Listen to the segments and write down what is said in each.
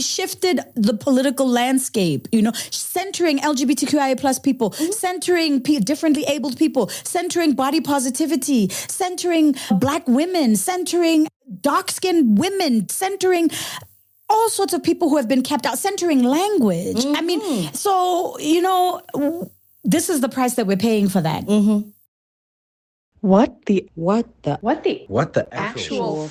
We shifted the political landscape, centering LGBTQIA plus people, centering differently abled people, centering body positivity, centering Black women, centering dark-skinned women, centering all sorts of people who have been kept out, centering language. I mean, so, this is the price that we're paying for that. What the actual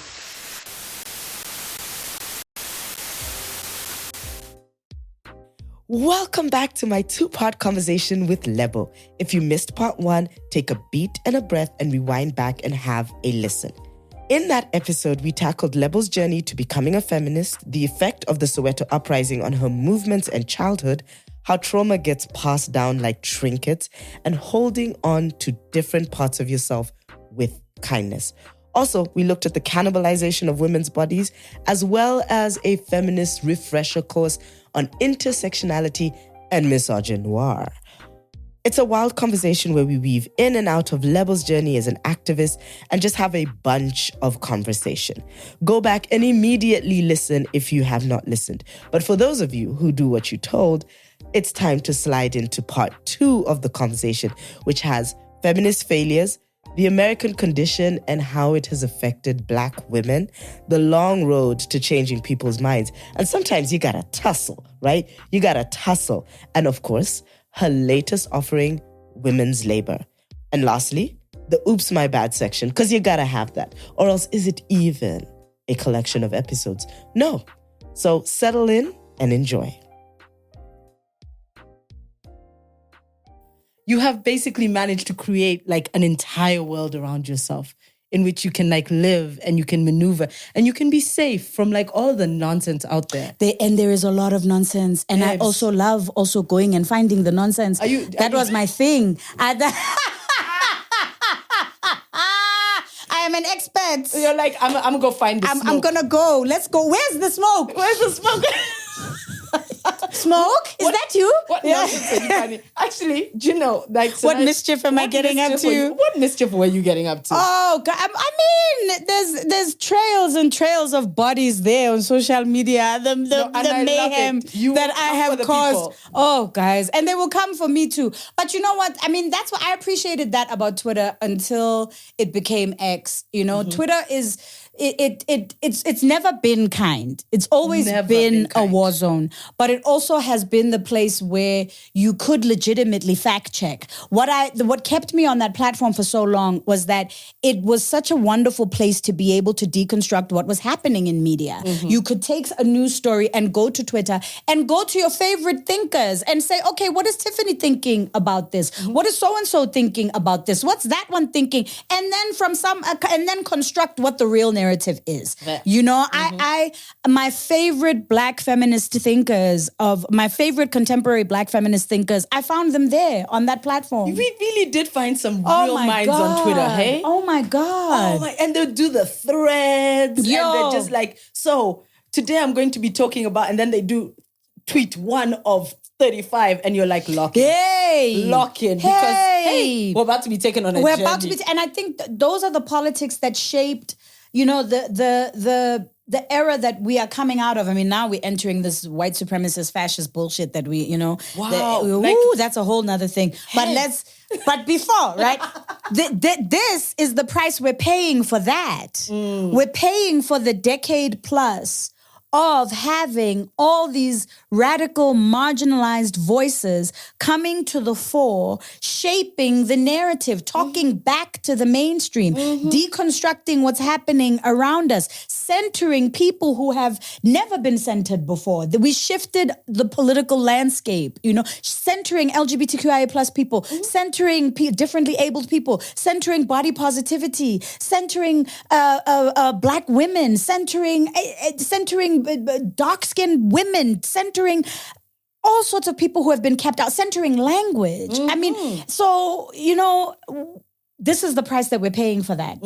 Welcome back to my two-part conversation with Lebo. If you missed part one, take a beat and a breath and rewind back and have a listen. In that episode, we tackled Lebo's journey to becoming a feminist, the effect of the Soweto uprising on her movements and childhood, how trauma gets passed down like trinkets, and holding on to different parts of yourself with kindness. Also, we looked at the cannibalization of women's bodies, as well as a feminist refresher course on intersectionality and misogynoir. It's a wild conversation where we weave in and out of Lebo's journey as an activist and just have a bunch of conversation. Go back and immediately listen if you have not listened. But for those of you who do what you told, it's time to slide into part two of the conversation, which has feminist failures, the American condition and how it has affected Black women, the long road to changing people's minds. And sometimes you gotta tussle, right? You gotta tussle. And of course, her latest offering, women's labor. And lastly, the oops, my bad section, because you gotta have that. Or else is it even a collection of episodes? No. So settle in and enjoy. You have basically managed to create like an entire world around yourself in which you can like live and you can maneuver and you can be safe from like all the nonsense out there. And there is a lot of nonsense. And I also love going and finding the nonsense. That was my thing. I am an expert. So you're like, I'm going to go find the smoke. I'm going to go. Let's go. Where's the smoke? Smoke? Is that you? What nonsense are you finding? Actually, do you know, like... What mischief am I getting up to? What mischief were you getting up to? Oh, God. I mean, there's trails and trails of bodies there on social media. The mayhem that I have caused. People. Oh, guys. And they will come for me too. But you know what? I mean, that's what I appreciated that about Twitter until it became X. Twitter is... It's never been kind. It's always been a war zone. But it also has been the place where you could legitimately fact check. What kept me on that platform for so long was that it was such a wonderful place to be able to deconstruct what was happening in media. You could take a news story and go to Twitter and go to your favorite thinkers and say, okay, what is Tiffany thinking about this? What is so-and-so thinking about this? What's that one thinking? And then and then construct what the real narrative is. My favorite Black feminist thinkers my favorite contemporary Black feminist thinkers, I found them there on that platform. We really did find some real minds on Twitter, hey? Oh my God. And they'll do the threads. And they're just like, so today I'm going to be talking about, and then they do tweet one of 35 and you're like, lock in. Because, we're about to be taken on a journey. And I think those are the politics that shaped the era that we are coming out of. I mean, now we're entering this white supremacist fascist bullshit that that's a whole nother thing. But before, right? This is the price we're paying for that. We're paying for the decade plus of having all these radical, marginalized voices coming to the fore, shaping the narrative, talking back to the mainstream, deconstructing what's happening around us, centering people who have never been centered before. We shifted the political landscape, centering LGBTQIA plus people, centering differently abled people, centering body positivity, centering Black women, centering dark-skinned women, centering all sorts of people who have been kept out, centering language. I mean, so, this is the price that we're paying for that.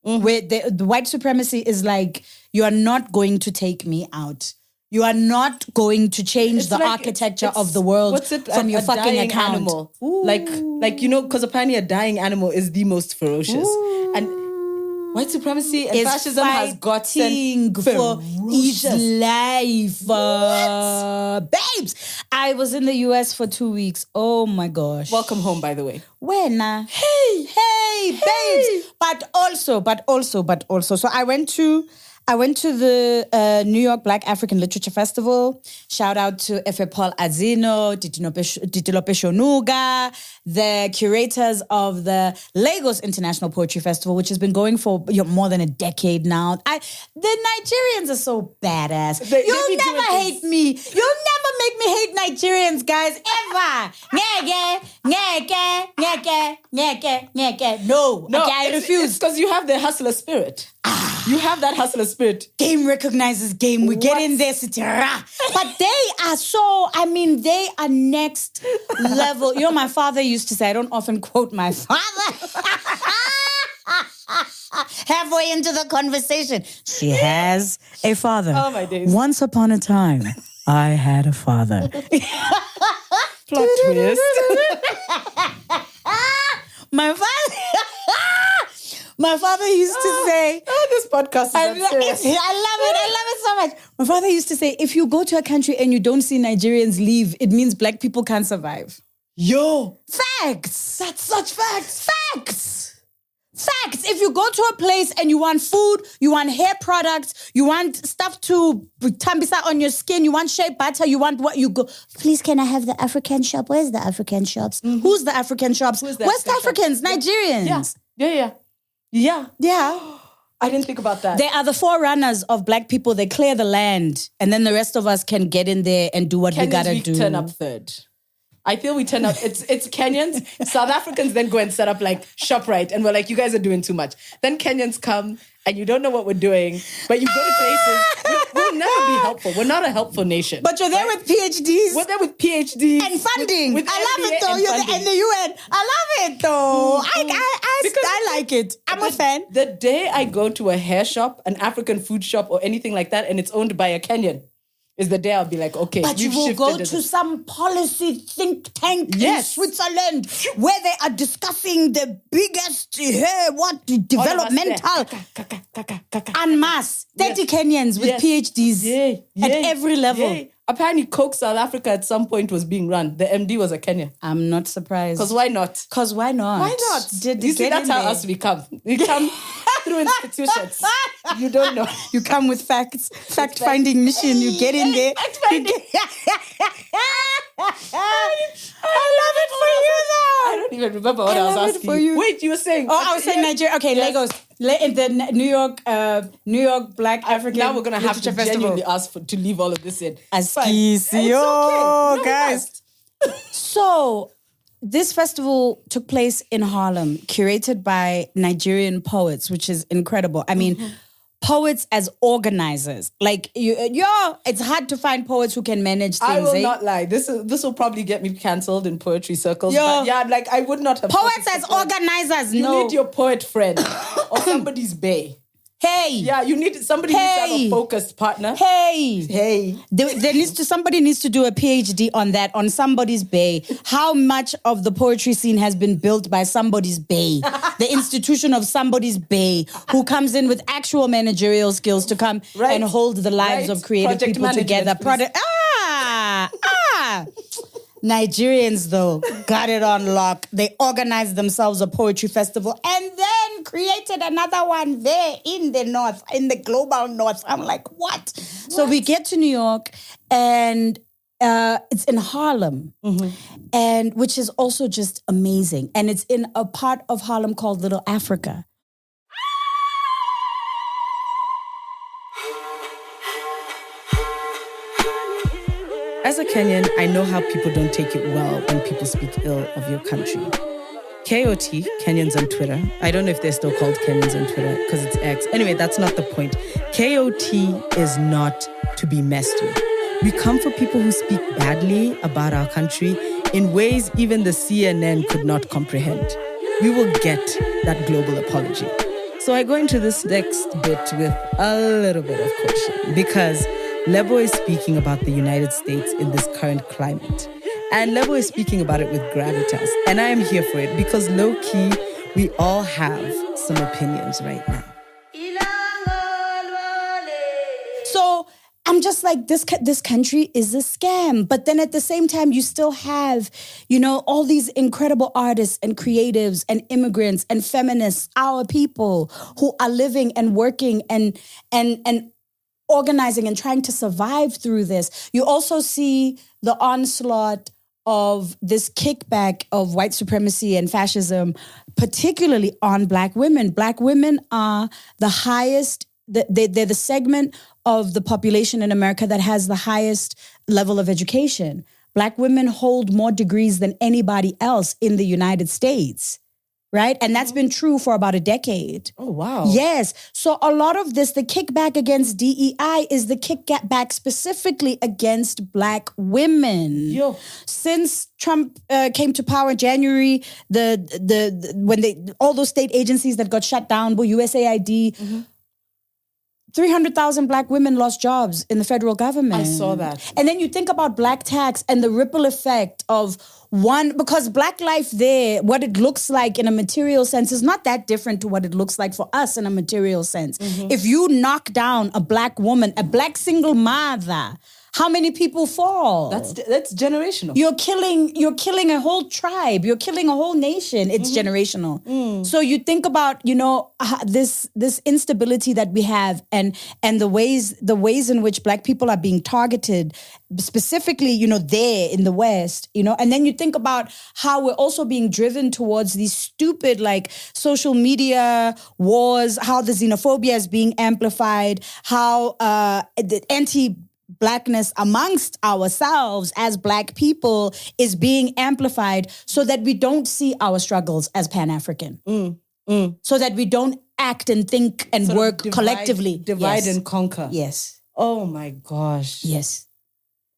Where the white supremacy is like, you are not going to take me out. You are not going to change the architecture of the world from your fucking account. Animal. Like because apparently a dying animal is the most ferocious. And White supremacy and fascism has gotten for its life. Babes, I was in the US for 2 weeks. Oh my gosh. Welcome home, by the way. When? Hey, babes. But also. So I went to the New York Black African Literature Festival. Shout out to Efe Paul Azino, Titilope Shonuga, the curators of the Lagos International Poetry Festival, which has been going for more than a decade now. The Nigerians are so badass. You'll never hate me. You'll never make me hate Nigerians, guys, ever. No, okay, I refuse. It's because you have the hustler spirit. You have that hustler spirit. Game recognizes game. We get in there, but they are next level. My father used to say, I don't often quote my father. Halfway into the conversation, she has a father. Oh, my days. Once upon a time, I had a father. Plot twist. My father used to say... this podcast is serious. I love it so much. My father used to say, if you go to a country and you don't see Nigerians leave, it means black people can't survive. Yo! Facts! That's such facts! Facts! If you go to a place and you want food, you want hair products, you want stuff to tambisa on your skin, you want shea butter, you want what you go... Please, can I have the African shop? Where's the African shops? Mm-hmm. Who's the African shops? West Africans, Nigerians. Yeah. Yeah. I didn't think about that. They are the forerunners of black people. They clear the land. And then the rest of us can get in there and do what we gotta do. Turn up third. I feel we turn up. It's Kenyans. South Africans then go and set up like ShopRite. And we're like, you guys are doing too much. Then Kenyans come and you don't know what we're doing. But you go to places. We'll never be helpful. We're not a helpful nation. But you're there with PhDs. We're there with PhDs. And funding. With I love it though. You're in the UN. I love it though. I like it. I'm a fan. The day I go to a hair shop, an African food shop or anything like that, and it's owned by a Kenyan, is the day I'll be like, okay, but you will go to some policy think tank in Switzerland where they are discussing the biggest developmental en masse. 30 Kenyans with PhDs at every level. Yeah. Apparently, Coke South Africa at some point was being run. The MD was a Kenyan. I'm not surprised. Because why not? Why not? You see, that's how us we come. We come through institutions. You don't know. You come with facts. Fact-finding mission. You get in there. Fact-finding. I love it for you, though. I don't even remember what I was asking you. Wait, you were saying... I was saying Nigeria. Okay, Lagos. In the New York Black African Now we're going to have to genuinely ask to leave all of this in. It's okay. No, guys. So, this festival took place in Harlem, curated by Nigerian poets, which is incredible. I mean, poets as organizers. Like, it's hard to find poets who can manage things. I will not lie. This will probably get me cancelled in poetry circles. But yeah, like I would not have... Poets as organizers, You need your poet friend or somebody's bae. Hey. Yeah, somebody needs to have a focused partner. Hey. Somebody needs to do a PhD on that, on somebody's bae. How much of the poetry scene has been built by somebody's bae? The institution of somebody's bae who comes in with actual managerial skills to come and hold the lives of creative people together. Nigerians, though, got it on lock. They organized themselves a poetry festival and then created another one there in the north, in the global north. I'm like, what? So we get to New York and it's in Harlem, and which is also just amazing. And it's in a part of Harlem called Little Africa. As a Kenyan, I know how people don't take it well when people speak ill of your country. KOT, Kenyans on Twitter. I don't know if they're still called Kenyans on Twitter because it's X. Anyway, that's not the point. KOT is not to be messed with. We come for people who speak badly about our country in ways even the CNN could not comprehend. We will get that global apology. So I go into this next bit with a little bit of caution because Lebo is speaking about the United States in this current climate. And Lebo is speaking about it with gravitas. And I am here for it because low-key, we all have some opinions right now. like this country is a scam. But then at the same time, you still have, all these incredible artists and creatives and immigrants and feminists, our people who are living and working and organizing and trying to survive through this. You also see the onslaught of this kickback of white supremacy and fascism, particularly on Black women. Black women are the highest, they're the segment of the population in America that has the highest level of education. Black women hold more degrees than anybody else in the United States. Right? And that's been true for about a decade. Oh, wow. Yes. So a lot of this, the kickback against DEI is the kickback specifically against Black women. Yo. Since Trump came to power in January, all those state agencies that got shut down, USAID, 300,000 Black women lost jobs in the federal government. I saw that. And then you think about Black tax and the ripple effect of because Black life there, what it looks like in a material sense is not that different to what it looks like for us in a material sense. If you knock down a Black woman, a Black single mother, how many people fall? That's generational. You're killing a whole tribe. You're killing a whole nation. It's generational. So you think about, this instability that we have and the ways in which Black people are being targeted, specifically, there in the West, and then you think about how we're also being driven towards these stupid, like, social media wars, how the xenophobia is being amplified, how the anti-Blackness amongst ourselves as Black people is being amplified so that we don't see our struggles as Pan-African. So that we don't act and think and sort work collectively. Divide and conquer. Yes. Oh my gosh. Yes.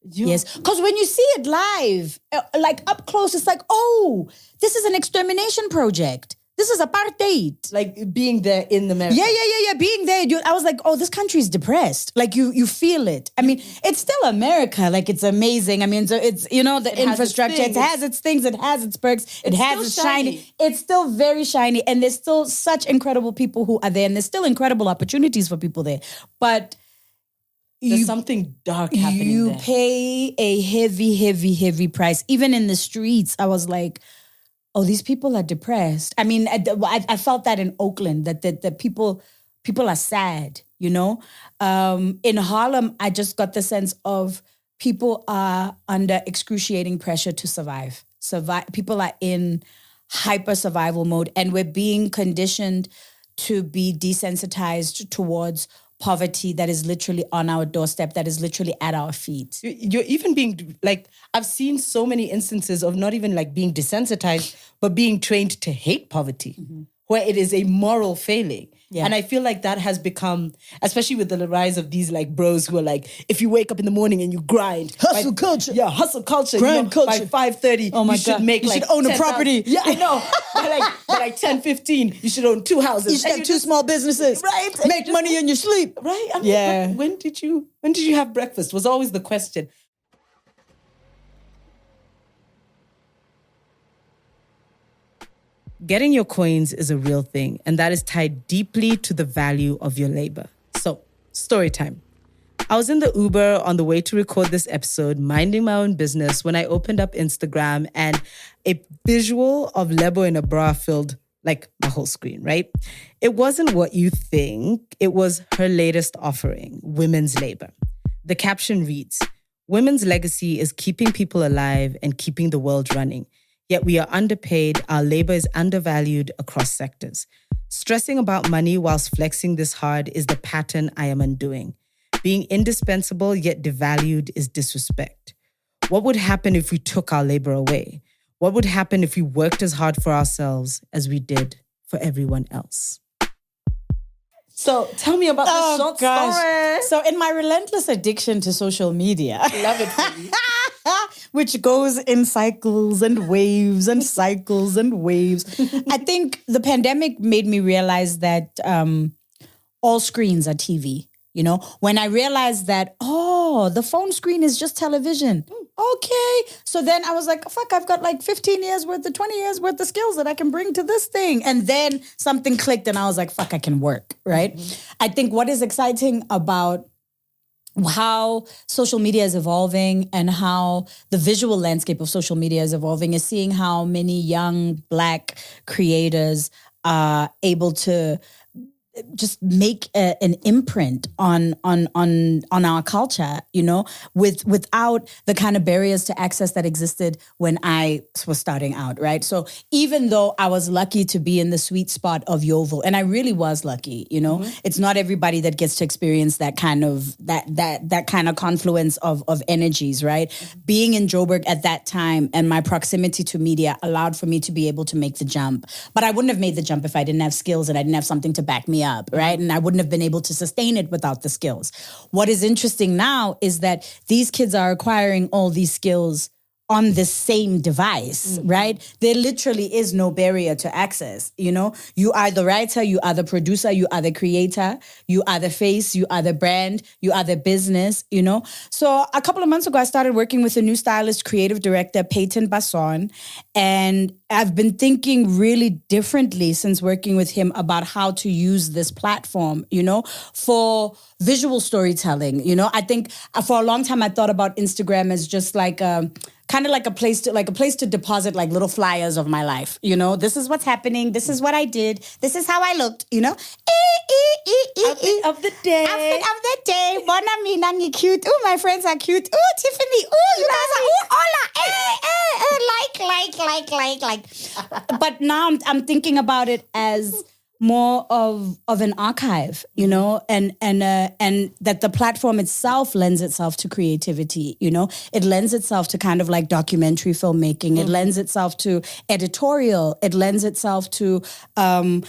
Yes. Because when you see it live, like up close, it's like, oh, this is an extermination project. This is apartheid. Like being there in America. Yeah. Being there, I was like, oh, this country's depressed. Like you feel it. I mean, it's still America. Like it's amazing. I mean, so it's, the infrastructure. It has its things. It has its perks. It has its shiny. It's still very shiny. And there's still such incredible people who are there. And there's still incredible opportunities for people there. But there's something dark happening there. You pay a heavy, heavy, heavy price. Even in the streets, I was like, oh, these people are depressed. I mean, I felt that in Oakland, that people are sad, In Harlem, I just got the sense of people are under excruciating pressure to survive. People are in hyper survival mode, and we're being conditioned to be desensitized towards poverty that is literally on our doorstep, that is literally at our feet. You're even being, like, I've seen so many instances of not even like being desensitized, but being trained to hate poverty, where it is a moral failing. Yeah. And I feel like that has become, especially with the rise of these like bros who are like, if you wake up in the morning and you grind. Hustle culture. Yeah, hustle culture. Grind culture. By 5:30, oh my you should make you like should own 10, a property. Yeah, I know. by like 10:15, you should own 2 houses. You should have 2 small businesses. Right. Make money in your sleep. Right. I mean, yeah. When did you have breakfast? Was always the question. Getting your coins is a real thing, and that is tied deeply to the value of your labor. So, story time. I was in the Uber on the way to record this episode, minding my own business, when I opened up Instagram and a visual of Lebo in a bra filled like my whole screen, right? It wasn't what you think. It was her latest offering, women's labor. The caption reads, "Women's legacy is keeping people alive and keeping the world running. Yet we are underpaid, our labor is undervalued across sectors. Stressing about money whilst flexing this hard is the pattern I am undoing. Being indispensable yet devalued is disrespect. What would happen if we took our labor away? What would happen if we worked as hard for ourselves as we did for everyone else?" So tell me about this short story. So in my relentless addiction to social media. Love it for you. Which goes in cycles and waves and cycles and waves. I think the pandemic made me realize that all screens are TV. When I realized that, the phone screen is just television. Okay. So then I was like, fuck, I've got like 15 years worth of 20 years worth of skills that I can bring to this thing. And then something clicked and I was like, fuck, I can work, right? I think what is exciting about how social media is evolving and how the visual landscape of social media is evolving is seeing how many young Black creators are able to just make an imprint on our culture, without the kind of barriers to access that existed when I was starting out, right? So even though I was lucky to be in the sweet spot of Yeovil, and I really was lucky, it's not everybody that gets to experience that kind of that kind of confluence of energies, right? Being in Joburg at that time and my proximity to media allowed for me to be able to make the jump. But I wouldn't have made the jump if I didn't have skills and I didn't have something to back me up, right? And I wouldn't have been able to sustain it without the skills. What is interesting now is that these kids are acquiring all these skills on the same device, right? There literally is no barrier to access, You are the writer, you are the producer, you are the creator, you are the face, you are the brand, you are the business, So a couple of months ago, I started working with a new stylist, creative director, Peyton Basson, and I've been thinking really differently since working with him about how to use this platform, for visual storytelling. I think for a long time I thought about Instagram as just like kind of like a place to deposit like little flyers of my life. This is what's happening. This is what I did. This is how I looked. Outfit of the day. Outfit of the day. Bon ami, nani cute. Ooh, my friends are cute. Ooh, Tiffany. Ooh, you guys are. Ooh, hola. Like. But now I'm thinking about it as more of an archive, and that the platform itself lends itself to creativity, It lends itself to kind of like documentary filmmaking. It lends itself to editorial. It lends itself to a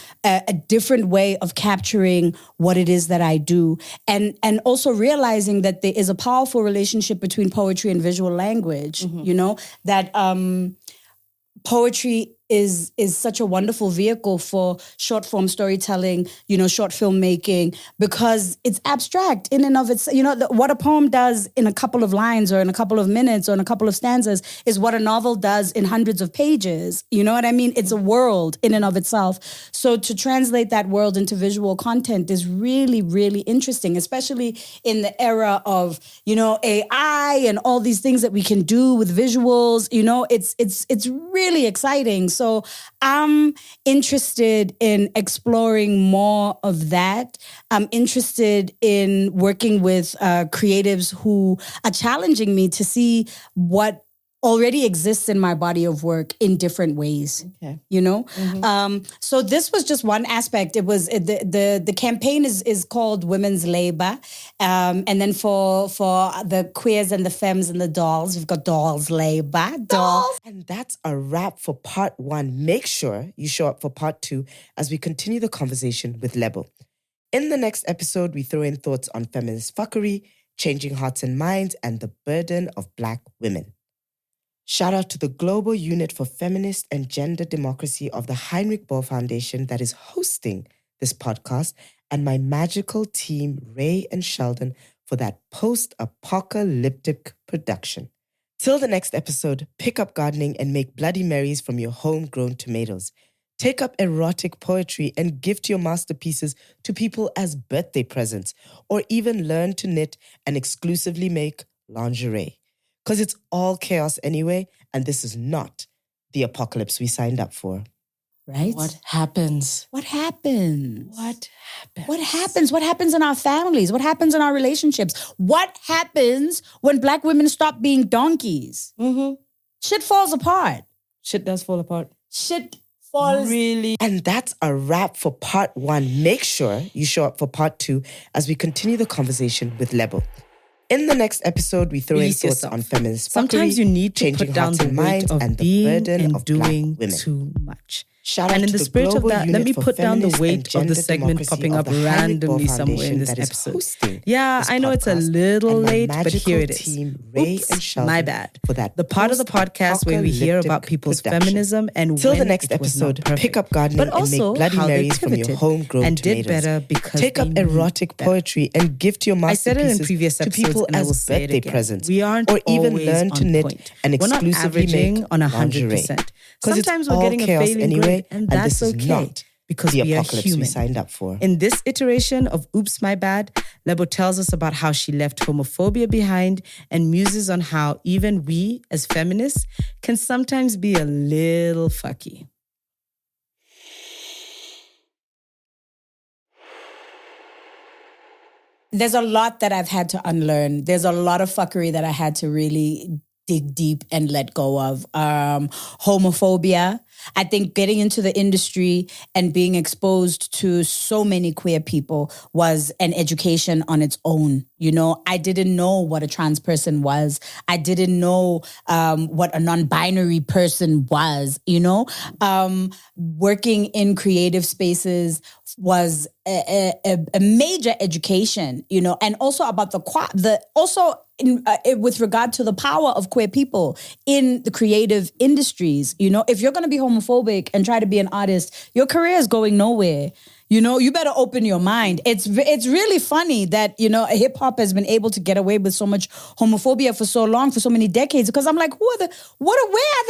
different way of capturing what it is that I do. And also realizing that there is a powerful relationship between poetry and visual language, that poetry is such a wonderful vehicle for short form storytelling, short filmmaking, because it's abstract in and of itself. What a poem does in a couple of lines or in a couple of minutes or in a couple of stanzas is what a novel does in hundreds of pages. You know what I mean? It's a world in and of itself. So to translate that world into visual content is really, really interesting, especially in the era of, AI and all these things that we can do with visuals. It's really exciting. So I'm interested in exploring more of that. I'm interested in working with creatives who are challenging me to see what already exists in my body of work in different ways. Okay. So this was just one aspect. It was the campaign is called Women's Labor, and then for the queers and the femmes and the dolls, we've got Dolls Labor. Dolls. And that's a wrap for part 1. Make sure you show up for part 2 as we continue the conversation with Lebo. In the next episode, we throw in thoughts on feminist fuckery, changing hearts and minds, and the burden of Black women. Shout out to the Global Unit for Feminist and Gender Democracy of the Heinrich-Böll Foundation that is hosting this podcast, and my magical team, Ray and Sheldon, for that post-apocalyptic production. Till the next episode, pick up gardening and make Bloody Marys from your homegrown tomatoes. Take up erotic poetry and gift your masterpieces to people as birthday presents, or even learn to knit and exclusively make lingerie. Because it's all chaos anyway, and this is not the apocalypse we signed up for. Right? What happens? What happens? What happens? What happens? What happens in our families? What happens in our relationships? What happens when Black women stop being donkeys? Shit falls apart. Shit does fall apart. Shit falls. Really? And that's a wrap for part 1. Make sure you show up for part 2 as we continue the conversation with Lebo. In the next episode, we throw in thoughts on feminist fuckery, sometimes you need to put down the weight of and being the burden and of doing Black women. too much. Shout And out in to the spirit of that, let me put down the weight of the segment popping up randomly somewhere in this episode. Yeah, I know it's a little late, but here it is. Oops, my bad. For that the part of the podcast where we hear about people's feminism and till when the next it was not episode, perfect. pick up gardening but also and make Bloody how they Marys from your pivoted homegrown and tomatoes. did better because take up they erotic knew better. poetry and gift your I said it in masterpieces previous to episodes people and I will as say it birthday again. presents, We aren't or even always learn to on knit point. and We're not exclusively averaging make on lingerie. 100%. Because it's Sometimes we're all getting a chaos failing anyway, grade, and that's this is okay. not Because the we are apocalypse human. we signed up for. In this iteration of Oops, My Bad, Lebo tells us about how she left homophobia behind and muses on how even we, as feminists, can sometimes be a little fucky. There's a lot that I've had to unlearn. There's a lot of fuckery that I had to really dig deep and let go of. Homophobia. I think getting into the industry and being exposed to so many queer people was an education on its own. You know, I didn't know what a trans person was. I didn't know what a non-binary person was, you know. Working in creative spaces was a major education, you know, and also about with regard to the power of queer people in the creative industries. You know, if you're going to be homophobic and try to be an artist, your career is going nowhere. You know, you better open your mind. It's really funny that, you know, hip hop has been able to get away with so much homophobia for so long, for so many decades. Because I'm like, where are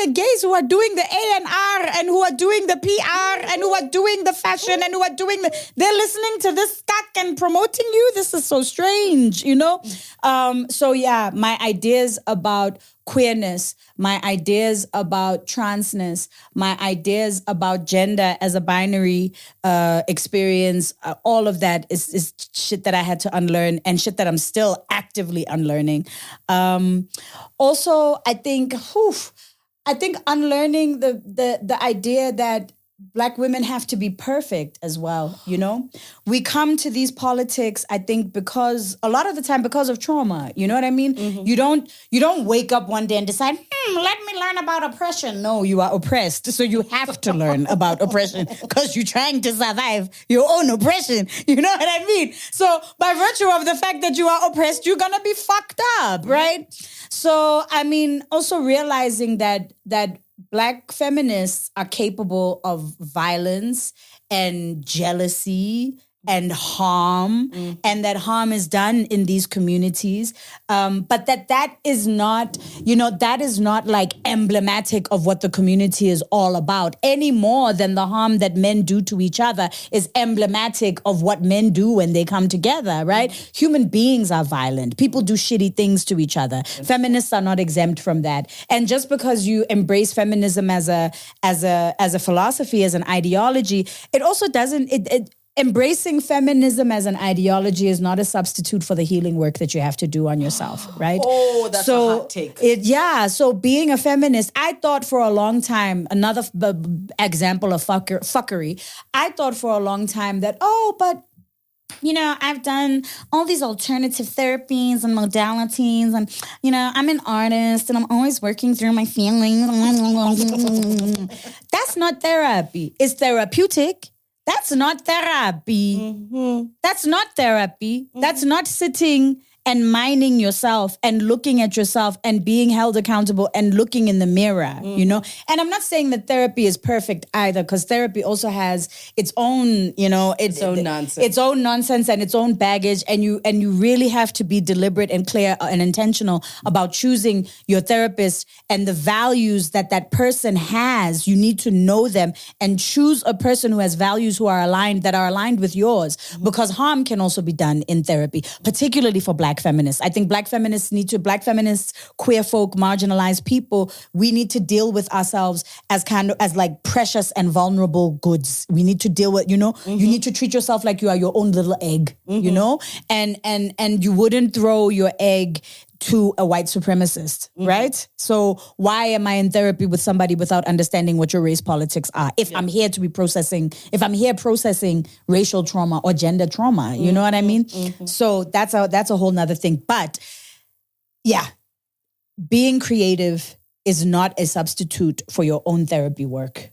the gays who are doing the A&R and who are doing the PR and who are doing the fashion and who are doing they're listening to this stuck and promoting you? This is so strange, you know? So yeah, my ideas about queerness, my ideas about transness, my ideas about gender as a binary experience, all of that is shit that I had to unlearn and shit that I'm still actively unlearning. Also, I think unlearning the idea that Black women have to be perfect as well, you know? We come to these politics, I think, because a lot of the time because of trauma, you know what I mean? Mm-hmm. You don't wake up one day and decide, let me learn about oppression. No, you are oppressed, so you have to learn about oppression because you're trying to survive your own oppression, you know what I mean? So by virtue of the fact that you are oppressed, you're gonna be fucked up, right? So, I mean, also realizing that Black feminists are capable of violence and jealousy and harm, and that harm is done in these communities. But that is not, you know, that is not like emblematic of what the community is all about any more than the harm that men do to each other is emblematic of what men do when they come together, right? Human beings are violent. People do shitty things to each other. Feminists are not exempt from that. And just because you embrace feminism as a philosophy, as an ideology, it also doesn't, embracing feminism as an ideology is not a substitute for the healing work that you have to do on yourself, right? Oh, that's a hot take. So being a feminist, I thought for a long time, another example of fuckery, I thought for a long time that, but you know, I've done all these alternative therapies and modalities and, you know, I'm an artist and I'm always working through my feelings. That's not therapy. It's therapeutic. That's not therapy. Mm-hmm. That's not therapy. Mm-hmm. That's not sitting and minding yourself and looking at yourself and being held accountable and looking in the mirror, you know? And I'm not saying that therapy is perfect either, because therapy also has its own, you know, its own nonsense and its own baggage. And you really have to be deliberate and clear and intentional about choosing your therapist and the values that person has. You need to know them and choose a person who has values that are aligned with yours, because harm can also be done in therapy, particularly for Black feminists. I think Black feminists, queer folk, marginalized people, we need to deal with ourselves as like precious and vulnerable goods. We need to deal with, you know, you need to treat yourself like you are your own little egg, you know, and you wouldn't throw your egg to a white supremacist, right? So why am I in therapy with somebody without understanding what your race politics are? If I'm here processing racial trauma or gender trauma, you know what I mean? So that's a whole nother thing. But yeah, being creative is not a substitute for your own therapy work.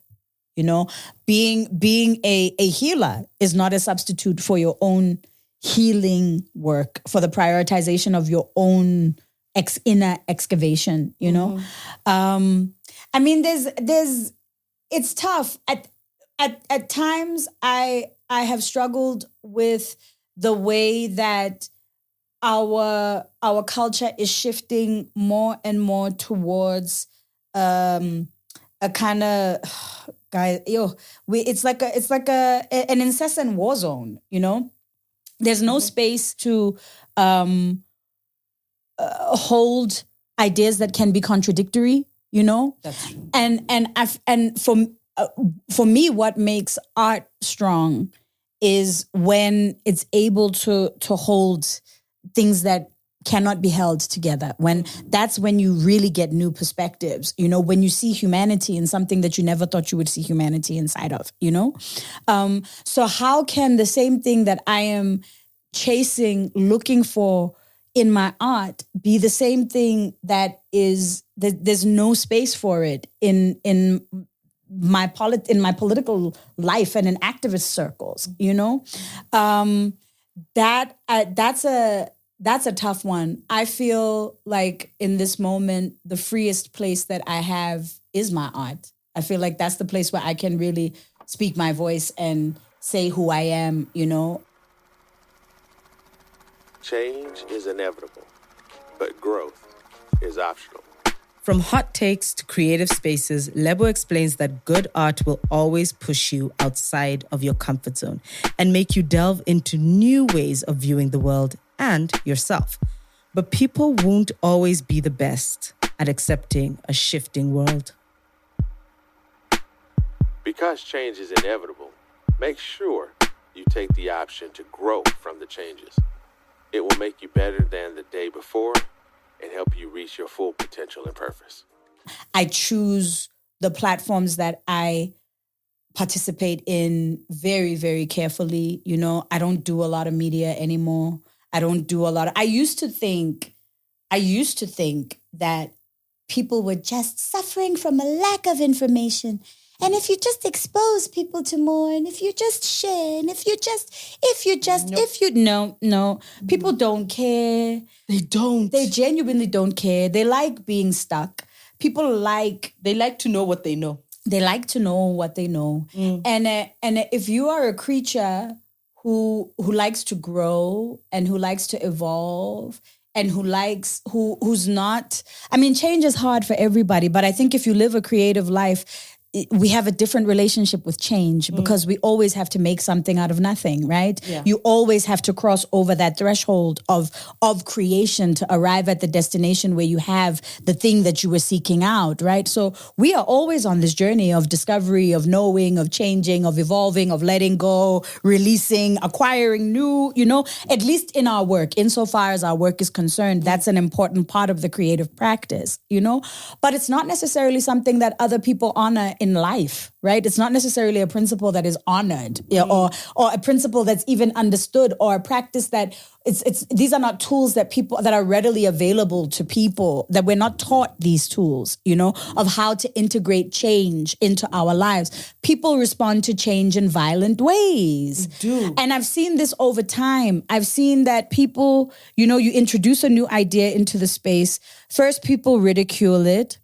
You know, being a healer is not a substitute for your own healing work, for the prioritization of your own inner excavation, you know? I mean, it's tough. At times I have struggled with the way that our culture is shifting more and more towards a kind of it's like an incessant war zone, you know? There's no space to hold ideas that can be contradictory, you know? That's true. And for me, what makes art strong is when it's able to hold things that cannot be held together. That's when you really get new perspectives, you know, when you see humanity in something that you never thought you would see humanity inside of, you know? So how can the same thing that I am chasing, looking for in my art be the same thing that there's no space for it in my political life and in activist circles, you know? That's a tough one. I feel like in this moment, the freest place that I have is my art. I feel like that's the place where I can really speak my voice and say who I am, you know? Change is inevitable, but growth is optional. From hot takes to creative spaces, Lebo explains that good art will always push you outside of your comfort zone and make you delve into new ways of viewing the world and yourself. But people won't always be the best at accepting a shifting world. Because change is inevitable, make sure you take the option to grow from the changes. It will make you better than the day before and help you reach your full potential and purpose. I choose the platforms that I participate in very, very carefully. You know, I don't do a lot of media anymore. I used to think that people were just suffering from a lack of information. And if you just expose people to more, and if you just share, and no, people don't care. They don't. They genuinely don't care. They like being stuck. They like to know what they know. They like to know what they know. And if you are a creature who likes to grow and who likes to evolve and who's not, I mean, change is hard for everybody, but I think if you live a creative life, we have a different relationship with change because we always have to make something out of nothing, right? Yeah. You always have to cross over that threshold of creation to arrive at the destination where you have the thing that you were seeking out, right? So we are always on this journey of discovery, of knowing, of changing, of evolving, of letting go, releasing, acquiring new, you know, at least in our work, insofar as our work is concerned, that's an important part of the creative practice, you know? But it's not necessarily something that other people honor in life, right? It's not necessarily a principle that is honored, or a principle that's even understood, or a practice that these are not tools that are readily available to people, that we're not taught these tools, you know, of how to integrate change into our lives. People respond to change in violent ways. They do. And I've seen this over time. I've seen that people, you know, you introduce a new idea into the space. First, people ridicule it.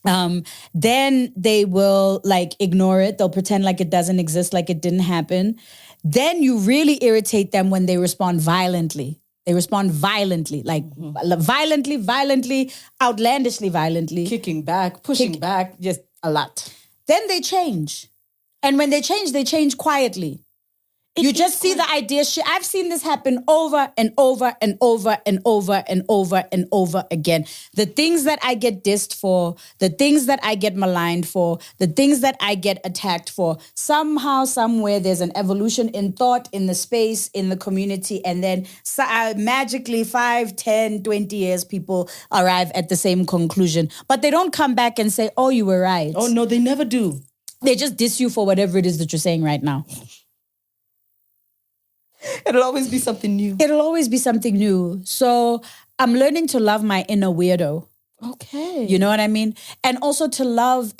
Then they will like ignore it. They'll pretend like it doesn't exist, like it didn't happen. Then you really irritate them when they respond violently. They respond violently, like violently, outlandishly violently. Kicking back, pushing back, just a lot. Then they change. And when they change quietly. You just see the idea. I've seen this happen over and over and over and over and over and over again. The things that I get dissed for, the things that I get maligned for, the things that I get attacked for, somehow, somewhere, there's an evolution in thought, in the space, in the community, and then magically 5, 10, 20 years, people arrive at the same conclusion. But they don't come back and say, oh, you were right. Oh, no, they never do. They just diss you for whatever it is that you're saying right now. It'll always be something new. It'll always be something new. So I'm learning to love my inner weirdo. Okay. You know what I mean? And also to love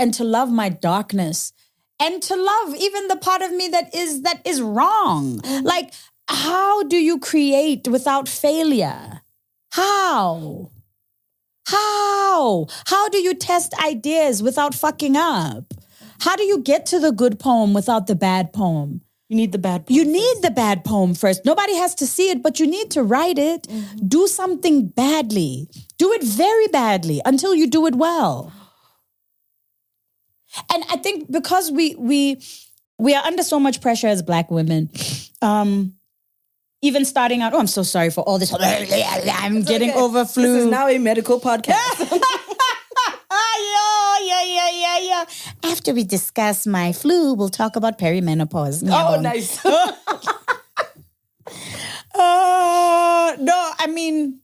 my darkness. And to love even the part of me that is wrong. Mm-hmm. Like, how do you create without failure? How? How do you test ideas without fucking up? How do you get to the good poem without the bad poem? You need the bad poem. You need the bad poem first. Nobody has to see it, but you need to write it. Mm-hmm. Do something badly. Do it very badly until you do it well. And I think because we are under so much pressure as Black women, even starting out, I'm so sorry for all this. I'm getting over flu. This is now a medical podcast. Yeah. After we discuss my flu, we'll talk about perimenopause. Oh, nice. No, I mean,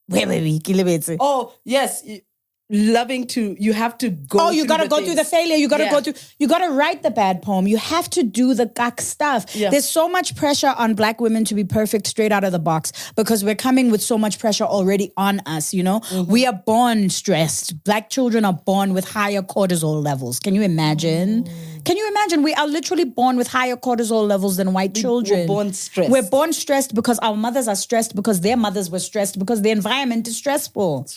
wait. Oh, yes. You have to go. Oh, you got to go through the failure. You got to you got to write the bad poem. You have to do the gack stuff. Yeah. There's so much pressure on Black women to be perfect straight out of the box because we're coming with so much pressure already on us, you know? Mm-hmm. We are born stressed. Black children are born with higher cortisol levels. Can you imagine? Can you imagine? We are literally born with higher cortisol levels than white children. We're born stressed. We're born stressed because our mothers are stressed, because their mothers were stressed, because the environment is stressful.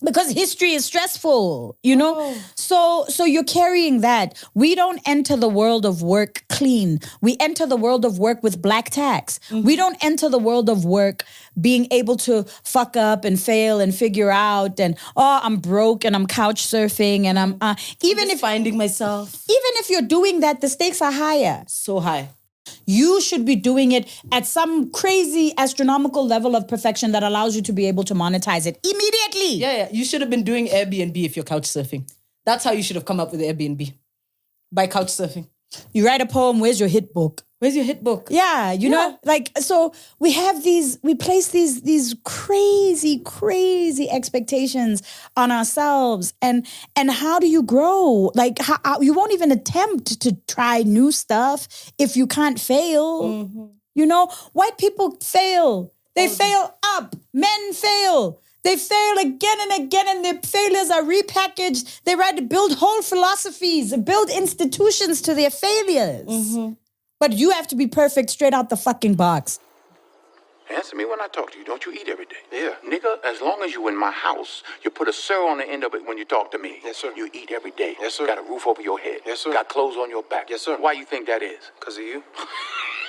Because history is stressful, you know? Oh. So you're carrying that. We don't enter the world of work clean. We enter the world of work with black tax. Mm-hmm. We don't enter the world of work being able to fuck up and fail and figure out and, I'm broke and I'm couch surfing and I'm finding myself. Even if you're doing that, the stakes are higher. So high. You should be doing it at some crazy astronomical level of perfection that allows you to be able to monetize it immediately. Yeah. You should have been doing Airbnb if you're couch surfing. That's how you should have come up with Airbnb. By couch surfing. You write a poem, where's your hit book? Where's your hit book? Yeah, you know, so we place these crazy expectations on ourselves. And how do you grow? Like, you won't even attempt to try new stuff if you can't fail. Mm-hmm. You know, white people fail. They fail up. Men fail. They fail again and again, and their failures are repackaged. They try to build whole philosophies, build institutions to their failures. Mm-hmm. But you have to be perfect straight out the fucking box. Answer me when I talk to you. Don't you eat every day? Yeah. Nigga, as long as you in my house, you put a sir on the end of it when you talk to me. Yes, sir. You eat every day. Yes, sir. Got a roof over your head. Yes, sir. Got clothes on your back. Yes, sir. Why you think that is? Because of you?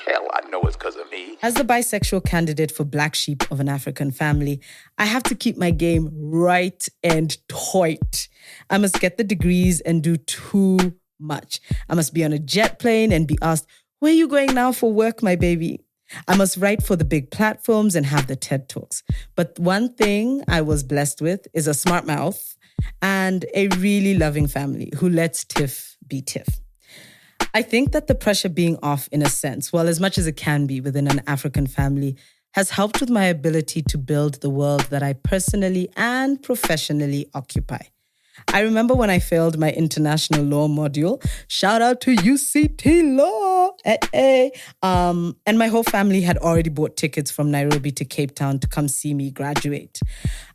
Hell, I know it's because of me. As the bisexual candidate for Black Sheep of an African Family, I have to keep my game right and tight. I must get the degrees and do too much. I must be on a jet plane and be asked, where are you going now for work, my baby? I must write for the big platforms and have the TED Talks. But one thing I was blessed with is a smart mouth and a really loving family who lets Tiff be Tiff. I think that the pressure being off, in a sense, well, as much as it can be within an African family, has helped with my ability to build the world that I personally and professionally occupy. I remember when I failed my international law module, shout out to UCT Law, and my whole family had already bought tickets from Nairobi to Cape Town to come see me graduate.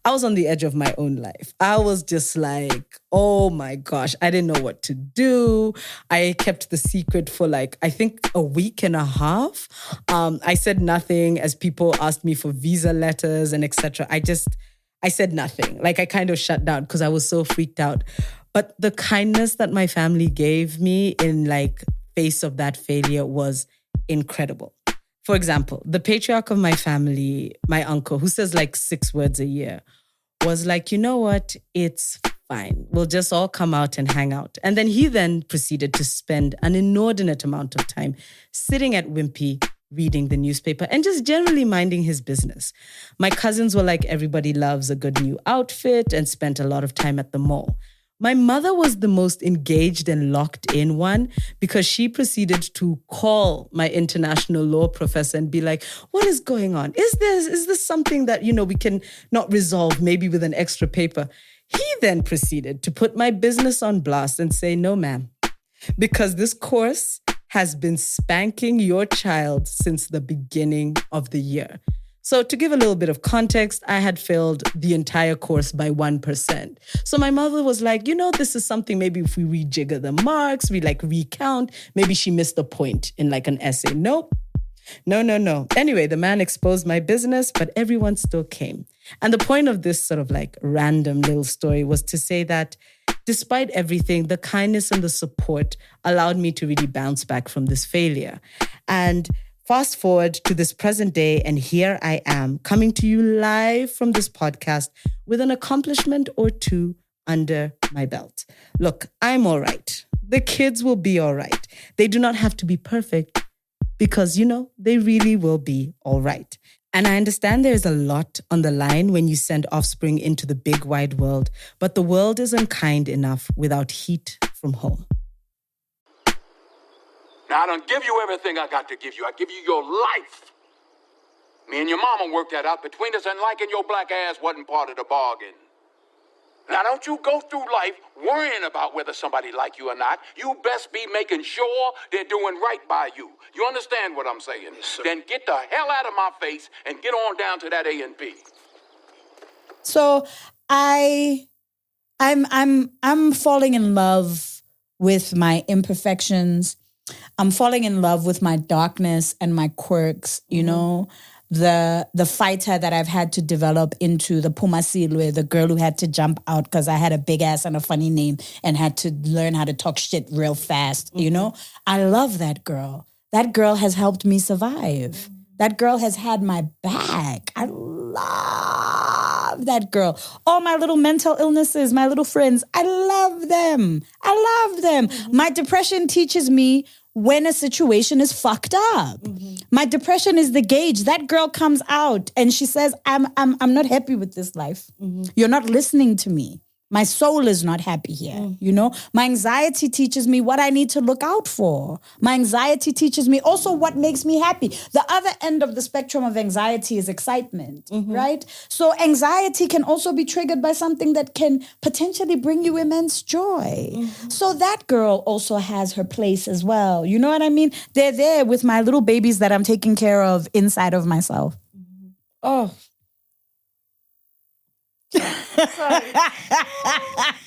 I was on the edge of my own life. I was just like, oh my gosh, I didn't know what to do. I kept the secret for I think a week and a half. I said nothing as people asked me for visa letters and etc. I said nothing. I kind of shut down because I was so freaked out. But the kindness that my family gave me in face of that failure was incredible. For example, the patriarch of my family, my uncle, who says 6 words a year, was you know what? It's fine. We'll just all come out and hang out. And then he proceeded to spend an inordinate amount of time sitting at Wimpy, reading the newspaper and just generally minding his business. My cousins were everybody loves a good new outfit and spent a lot of time at the mall. My mother was the most engaged and locked in one because she proceeded to call my international law professor and be like, what is going on? Is this something that, we can not resolve maybe with an extra paper? He then proceeded to put my business on blast and say, no, ma'am, because this course has been spanking your child since the beginning of the year. So to give a little bit of context, I had failed the entire course by 1%. So my mother was like, this is something maybe if we rejigger the marks, we recount, maybe she missed a point in an essay. Nope. No. Anyway, the man exposed my business, but everyone still came. And the point of this sort of random little story was to say that despite everything, the kindness and the support allowed me to really bounce back from this failure. And fast forward to this present day, and here I am coming to you live from this podcast with an accomplishment or two under my belt. Look, I'm all right. The kids will be all right. They do not have to be perfect, because, they really will be all right. And I understand there's a lot on the line when you send offspring into the big wide world, but the world isn't kind enough without heat from home. Now, I don't give you everything I got to give you. I give you your life. Me and your mama worked that out between us, and liking your black ass wasn't part of the bargain. Now, don't you go through life worrying about whether somebody like you or not. You best be making sure they're doing right by you. You understand what I'm saying? Yes, then get the hell out of my face and get on down to that A&P. So I'm falling in love with my imperfections. I'm falling in love with my darkness and my quirks, the fighter that I've had to develop into the Pumasilwe, the girl who had to jump out because I had a big ass and a funny name and had to learn how to talk shit real fast, I love that girl. That girl has helped me survive. That girl has had my back. I love that girl. All my little mental illnesses, my little friends, I love them. My depression teaches me when a situation is fucked up. My depression is the gauge. That girl comes out and she says, I'm not happy with this life. You're not listening to me. My soul is not happy here, My anxiety teaches me what I need to look out for. My anxiety teaches me also what makes me happy. The other end of the spectrum of anxiety is excitement, right? So anxiety can also be triggered by something that can potentially bring you immense joy. So that girl also has her place as well. You know what I mean? They're there with my little babies that I'm taking care of inside of myself. Oh, sorry.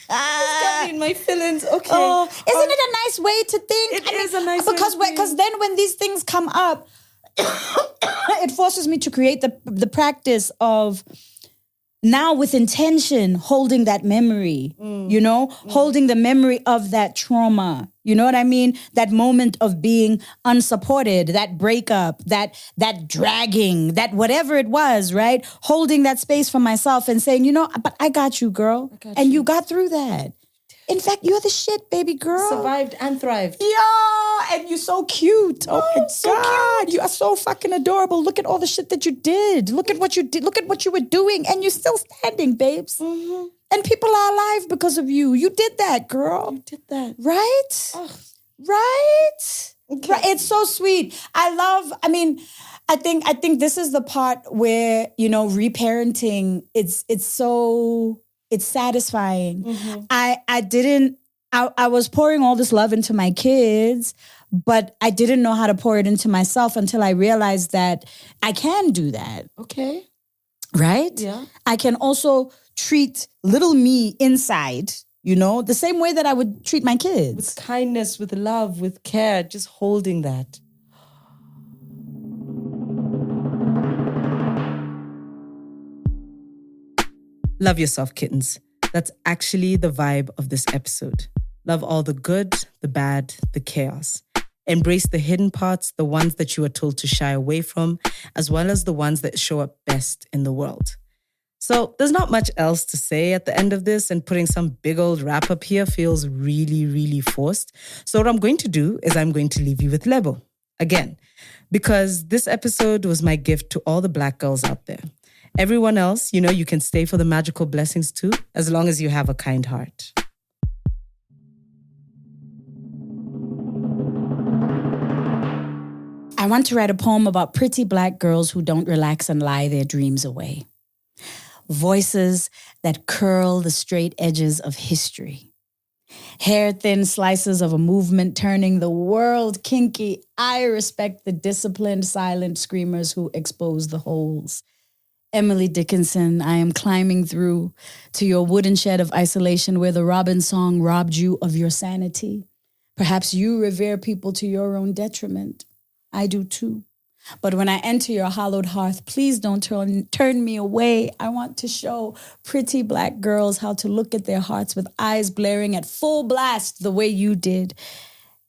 It's got me in my feelings. Okay. Oh, isn't it a nice way to think? It is a nice way to think. Because then when these things come up, it forces me to create the practice of now with intention holding that memory, holding the memory of that trauma. You know what I mean? That moment of being unsupported, that breakup, that dragging, that whatever it was, right? Holding that space for myself and saying, but I got you, girl. You got through that. In fact, you're the shit, baby girl. Survived and thrived. Yeah, and you're so cute. Oh my God. Cute. You are so fucking adorable. Look at all the shit that you did. Look at what you did. Look at what you were doing. And you're still standing, babes. And people are alive because of you. You did that, girl. You did that. Right? Oh. Right? Okay. Right? It's so sweet. I think this is the part where, reparenting, it's satisfying. I was pouring all this love into my kids, but I didn't know how to pour it into myself until I realized that I can do that. Okay. Right? Yeah. I can also treat little me inside, the same way that I would treat my kids. With kindness, with love, with care, just holding that. Love yourself, kittens. That's actually the vibe of this episode. Love all the good, the bad, the chaos. Embrace the hidden parts, the ones that you are told to shy away from, as well as the ones that show up best in the world. So there's not much else to say at the end of this, and putting some big old wrap up here feels really, really forced. So what I'm going to do is I'm going to leave you with Lebo. Again, because this episode was my gift to all the Black girls out there. Everyone else, you can stay for the magical blessings too, as long as you have a kind heart. I want to write a poem about pretty Black girls who don't relax and lie their dreams away. Voices that curl the straight edges of history. Hair-thin slices of a movement turning the world kinky. I respect the disciplined, silent screamers who expose the holes. Emily Dickinson, I am climbing through to your wooden shed of isolation where the robin song robbed you of your sanity. Perhaps you revere people to your own detriment. I do too. But when I enter your hallowed hearth, please don't turn me away. I want to show pretty Black girls how to look at their hearts with eyes blaring at full blast the way you did.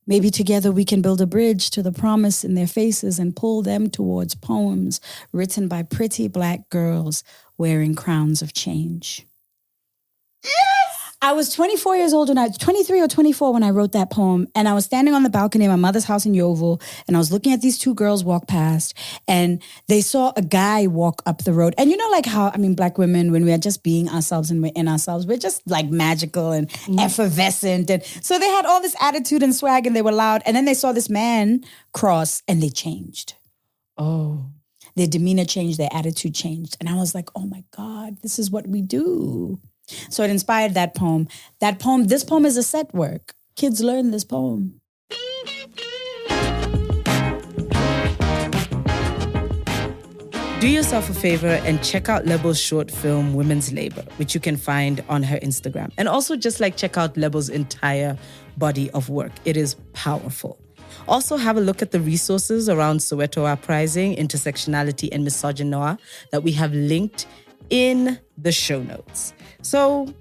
Maybe together we can build a bridge to the promise in their faces and pull them towards poems written by pretty Black girls wearing crowns of change. Yes! I was 24 years old 23 or 24 when I wrote that poem. And I was standing on the balcony of my mother's house in Yeovil. And I was looking at these two girls walk past. And they saw a guy walk up the road. And you know, like how, Black women, when we are just being ourselves and we're in ourselves, we're just like magical and effervescent. And so they had all this attitude and swag and they were loud. And then they saw this man cross and they changed. Oh. Their demeanor changed, their attitude changed. And I was like, oh my God, this is what we do. So it inspired that poem. This poem is a set work. Kids learn this poem. Do yourself a favor and check out Lebo's short film, Women's Labor, which you can find on her Instagram. And also just check out Lebo's entire body of work. It is powerful. Also have a look at the resources around Soweto uprising, intersectionality, and misogynoir that we have linked in the show notes. So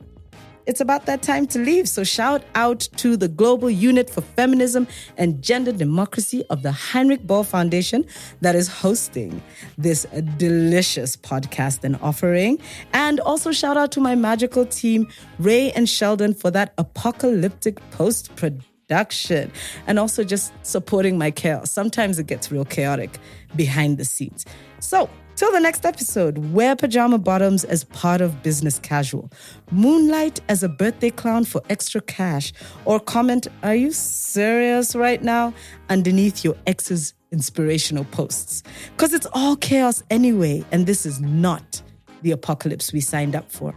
it's about that time to leave. So shout out to the Global Unit for Feminism and Gender Democracy of the Heinrich-Böll Foundation that is hosting this delicious podcast and offering. And also shout out to my magical team, Ray and Sheldon, for that apocalyptic post-production. And also just supporting my chaos. Sometimes it gets real chaotic behind the scenes. So till the next episode, wear pajama bottoms as part of business casual. Moonlight as a birthday clown for extra cash. Or comment, "Are you serious right now?" underneath your ex's inspirational posts. Because it's all chaos anyway, and this is not the apocalypse we signed up for.